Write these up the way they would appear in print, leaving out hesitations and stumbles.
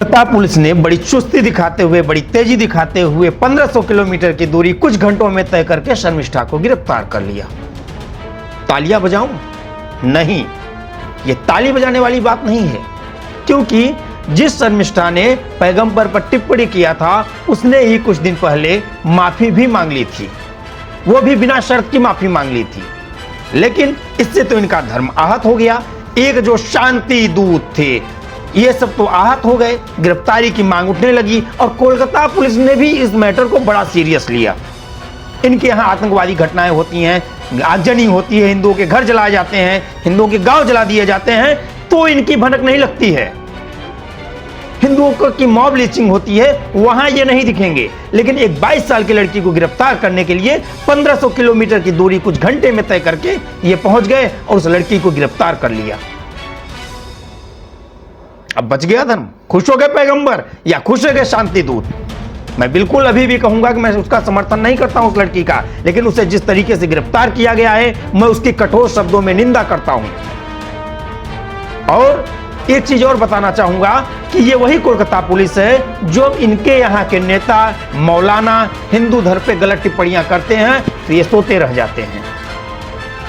Kolkata police ने बड़ी चुस्ती दिखाते हुए, बड़ी तेजी दिखाते हुए 1500 किलोमीटर की दूरी कुछ घंटों में तय करके शर्मिष्ठा को गिरफ्तार कर लिया। तालियां बजाऊं? नहीं, यह ताली बजाने वाली बात नहीं है, क्योंकि जिस शर्मिष्ठा ने पैगंबर पर टिप्पणी किया था उसने ही कुछ दिन पहले माफी भी मांग ली थी, वो भी बिना शर्त की माफी मांग ली थी। लेकिन इससे तो इनका धर्म आहत हो गया। एक जो शांति दूत थे, ये सब तो आहत हो गए, गिरफ्तारी की मांग उठने लगी और कोलकाता पुलिस ने भी इस मैटर को बड़ा सीरियस लिया। इनके यहाँ आतंकवादी घटनाएं होती हैं, आगजनी होती है, हिंदुओं के घर जलाए जाते हैं, हिंदुओं के गांव जला दिए जाते हैं, तो इनकी भनक नहीं लगती है। हिंदुओं की मॉब लिंचिंग होती है, वहां ये नहीं दिखेंगे। लेकिन एक 22 साल की लड़की को गिरफ्तार करने के लिए 1500 किलोमीटर की दूरी कुछ घंटे में तय करके ये पहुंच गए और उस लड़की को गिरफ्तार कर लिया। अब बच गया धर्म? खुश हो गए पैगंबर या खुश हो गए शांति दूत? मैं बिल्कुल अभी भी कहूंगा कि मैं उसका समर्थन नहीं करता हूं उस लड़की का, लेकिन उसे जिस तरीके से गिरफ्तार किया गया है मैं उसकी कठोर शब्दों में निंदा करता हूं। और एक चीज और बताना चाहूंगा कि ये वही कोलकाता पुलिस है जो इनके यहाँ के नेता मौलाना हिंदू धर्म पे गलत टिप्पणियां करते हैं तो ये सोते रह जाते हैं।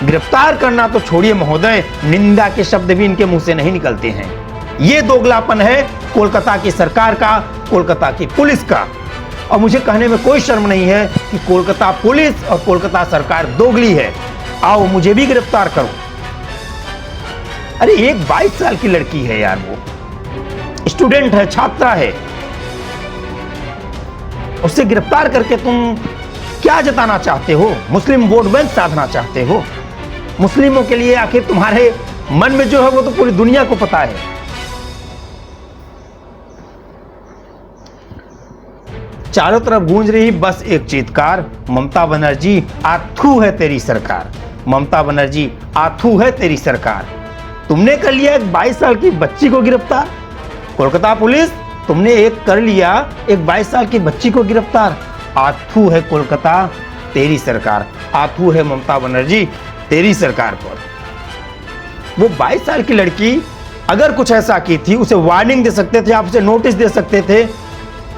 गिरफ्तार करना तो छोड़िए महोदय, निंदा के शब्द भी इनके मुंह से नहीं निकलते हैं। ये दोगलापन है कोलकाता की सरकार का, कोलकाता की पुलिस का। और मुझे कहने में कोई शर्म नहीं है कि कोलकाता पुलिस और कोलकाता सरकार दोगली है। आओ मुझे भी गिरफ्तार करो। अरे एक 22 साल की लड़की है यार, वो स्टूडेंट है, छात्रा है, उससे गिरफ्तार करके तुम क्या जताना चाहते हो? मुस्लिम वोट बैंक साधना चाहते हो? मुस्लिमों के लिए आखिर तुम्हारे मन में जो है वो तो पूरी दुनिया को पता है। चारों तरफ गूंज रही बस एक चीत्कार, ममता बनर्जी आथू है तेरी सरकार, ममता बनर्जी आथू है तेरी सरकार। तुमने कर लिया एक 22 साल की बच्ची को गिरफ्तार, कोलकाता पुलिस तुमने कर लिया एक 22 साल की बच्ची को गिरफ्तार। आथू है कोलकाता तेरी सरकार, आथू है ममता बनर्जी तेरी सरकार पर। वो 22 साल की लड़की अगर कुछ ऐसा की थी उसे वार्निंग दे सकते थे, आप उसे नोटिस दे सकते थे,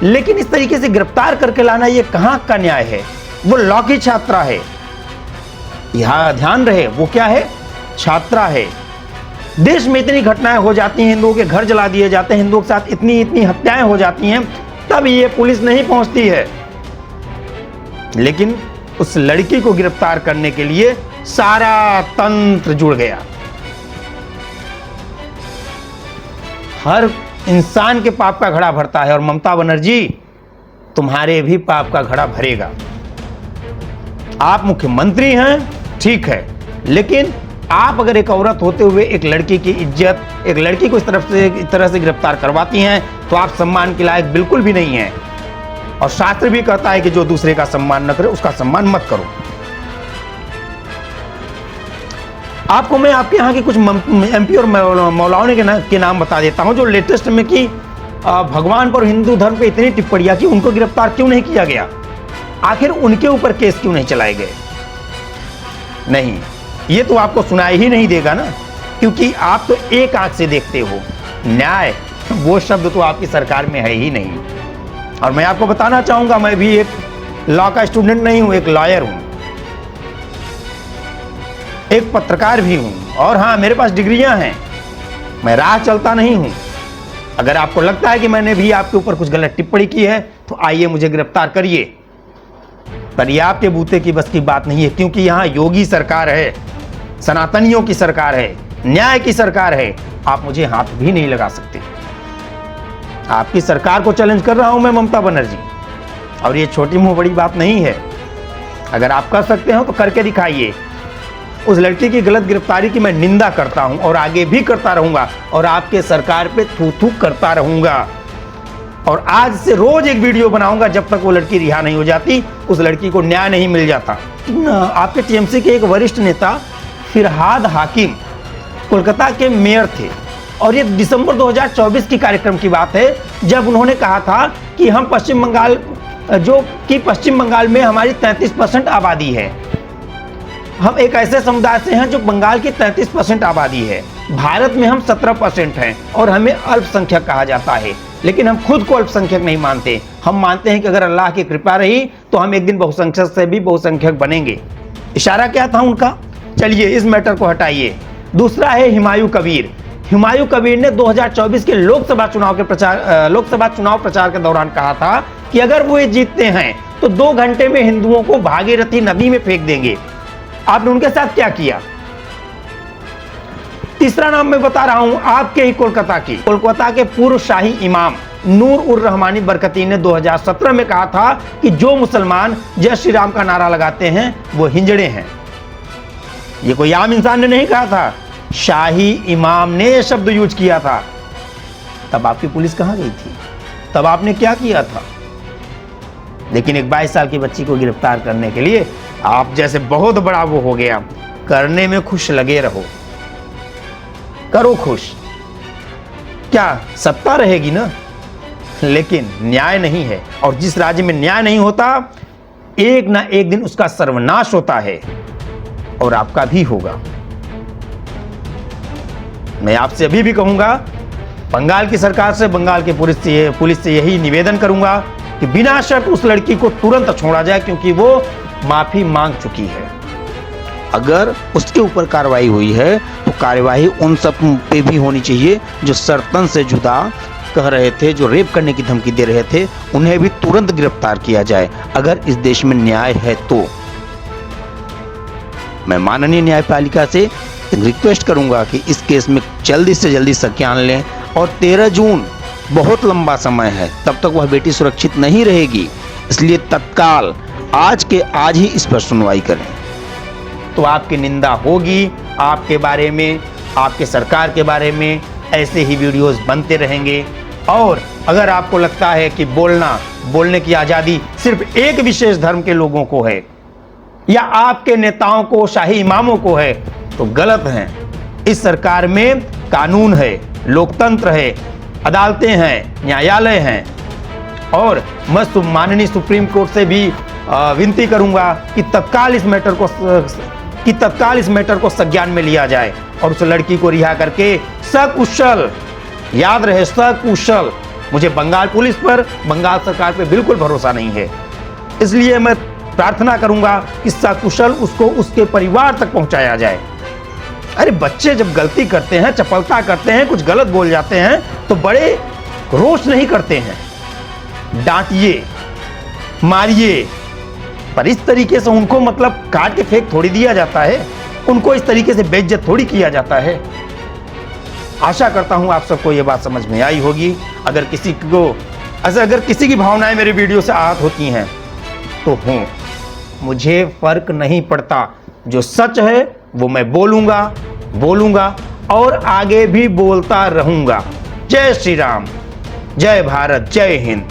लेकिन इस तरीके से गिरफ्तार करके लाना ये कहां का न्याय है? वो लॉ की छात्रा है, यहां ध्यान रहे, वो क्या है? छात्रा है। देश में इतनी घटनाएं हो जाती हैं, हिंदुओं के घर जला दिए जाते हैं, हिंदुओं के साथ इतनी इतनी हत्याएं हो जाती हैं, तब ये पुलिस नहीं पहुंचती है। लेकिन उस लड़की को गिरफ्तार करने के लिए सारा तंत्र जुड़ गया। हर इंसान के पाप का घड़ा भरता है और ममता बनर्जी तुम्हारे भी पाप का घड़ा भरेगा। आप मुख्यमंत्री हैं, ठीक है, लेकिन आप अगर एक औरत होते हुए एक लड़की की इज्जत, एक लड़की को इस तरह से गिरफ्तार करवाती हैं तो आप सम्मान के लायक बिल्कुल भी नहीं हैं। और शास्त्र भी कहता है कि जो दूसरे का सम्मान न करे उसका सम्मान मत करो। आपको मैं आपके यहाँ के कुछ एमपी और मौलाना के नाम बता देता हूं जो लेटेस्ट में कि भगवान पर हिंदू धर्म पे इतनी टिप्पणियां की, उनको गिरफ्तार क्यों नहीं किया गया? आखिर उनके ऊपर केस क्यों नहीं चलाए गए? नहीं, ये तो आपको सुनाई ही नहीं देगा ना, क्योंकि आप तो एक आंख से देखते हो। न्याय वो शब्द तो आपकी सरकार में है ही नहीं। और मैं आपको बताना चाहूंगा, मैं भी एक लॉ का स्टूडेंट नहीं हूं, एक लॉयर हूं, एक पत्रकार भी हूं, और हां मेरे पास डिग्रियां हैं, मैं राह चलता नहीं हूं। अगर आपको लगता है कि मैंने भी आपके ऊपर कुछ गलत टिप्पणी की है तो आइए मुझे गिरफ्तार करिए, पर यह आपके बूते की बस की बात नहीं है, क्योंकि यहां योगी सरकार है, सनातनियों की सरकार है, न्याय की सरकार है। आप मुझे हाथ भी नहीं लगा सकते। आपकी सरकार को चैलेंज कर रहा हूं मैं, ममता बनर्जी, और ये छोटी मुंह बड़ी बात नहीं है। अगर आप कर सकते हो तो करके दिखाइए। उस लड़की की गलत गिरफ्तारी की मैं निंदा करता हूं और आगे भी करता रहूंगा, और आपके सरकार पे थू थू करता रहूंगा। और आज से रोज एक वीडियो बनाऊंगा जब तक वो लड़की रिहा नहीं हो जाती, उस लड़की को न्याय नहीं मिल जाता। आपके टीएमसी के एक वरिष्ठ नेता फिरहाद हाकिम कोलकाता के मेयर थे, और ये दिसंबर 2024 की कार्यक्रम की बात है, जब उन्होंने कहा था कि हम पश्चिम बंगाल में हमारी 33% आबादी है। हम एक ऐसे समुदाय से हैं जो बंगाल की 33% आबादी है। भारत में हम 17% हैं और हमें अल्पसंख्यक कहा जाता है। लेकिन हम खुद को अल्पसंख्यक नहीं मानते। हम मानते हैं कि अगर अल्लाह की कृपा रही तो हम एक दिन बहुसंख्यक से भी बहुसंख्यक बनेंगे। इशारा क्या था उनका? चलिए इस मैटर को हटाइए। दूसरा है हुमायूं कबीर। हुमायूं कबीर ने 2024 के लोकसभा चुनाव प्रचार के दौरान कहा था कि अगर वो ये जीतते हैं तो 2 घंटे में हिंदुओं को भागीरथी नदी में फेंक देंगे। आपने उनके साथ क्या किया? तीसरा नाम मैं बता रहा हूं, आपके ही कोलकाता के पूर्व शाही इमाम नूर उर रहमानी बरकती ने 2017 में कहा था कि जो मुसलमान जय श्री राम का नारा लगाते हैं वो हिंजड़े हैं। ये कोई आम इंसान ने नहीं कहा था, शाही इमाम ने यह शब्द यूज किया था। तब आपकी पुलिस कहां गई थी? तब आपने क्या किया था? लेकिन एक 22 साल की बच्ची को गिरफ्तार करने के लिए आप जैसे बहुत बड़ा वो हो गया। करने में खुश लगे रहो, करो खुश। क्या सत्ता रहेगी ना, लेकिन न्याय नहीं है। और जिस राज्य में न्याय नहीं होता, एक ना एक दिन उसका सर्वनाश होता है, और आपका भी होगा। मैं आपसे अभी भी कहूंगा, बंगाल की सरकार से, बंगाल की पुलिस से यही निवेदन करूंगा कि बिना शर्त उस लड़की को तुरंत छोड़ा जाए, क्योंकि वो माफी मांग चुकी है। अगर उसके ऊपर कार्रवाई हुई है तो कार्रवाई उन सब पे भी होनी चाहिए जो सर्तन से जुदा कह रहे थे, जो रेप करने की धमकी दे रहे थे, उन्हें भी तुरंत गिरफ्तार किया जाए अगर इस देश में न्याय है तो। मैं माननीय न्यायपालिका से रिक्वेस्ट करूंगा कि इस केस में जल्दी से जल्दी संज्ञान लें, और 13 जून बहुत लंबा समय है, तब तक वह बेटी सुरक्षित नहीं रहेगी। इसलिए तत्काल आज के आज ही इस पर सुनवाई करें, तो आपकी निंदा होगी। आपके बारे में, आपके सरकार के बारे में ऐसे ही वीडियोस बनते रहेंगे। और अगर आपको लगता है कि बोलने की आज़ादी सिर्फ एक विशेष धर्म के लोगों को है, या आपके नेताओं को, शाही इमामों को है, तो गलत हैं। इस सरकार में कानून है, लोकतंत्र है, अदालतें हैं, न्यायालय हैं। और मैं माननीय सुप्रीम कोर्ट से भी विनती करूंगा कि तत्काल इस मैटर को संज्ञान में लिया जाए और उस लड़की को रिहा करके सकुशल, याद रहे सकुशल। मुझे बंगाल पुलिस पर, बंगाल सरकार पर बिल्कुल भरोसा नहीं है, इसलिए मैं प्रार्थना करूंगा कि सकुशल उसको उसके परिवार तक पहुंचाया जाए। अरे बच्चे जब गलती करते हैं, चपलता करते हैं, कुछ गलत बोल जाते हैं, तो बड़े रोष नहीं करते हैं। डांटिए, मारिए, पर इस तरीके से उनको मतलब काट के फेंक थोड़ी दिया जाता है, उनको इस तरीके से बेइज्जत थोड़ी किया जाता है। आशा करता हूं आप सबको ये बात समझ में आई होगी। अगर किसी की भावनाएं मेरे वीडियो से आहत होती हैं तो हूं, मुझे फर्क नहीं पड़ता। जो सच है वो मैं बोलूंगा और आगे भी बोलता रहूंगा। जय श्री राम, जय भारत, जय हिंद।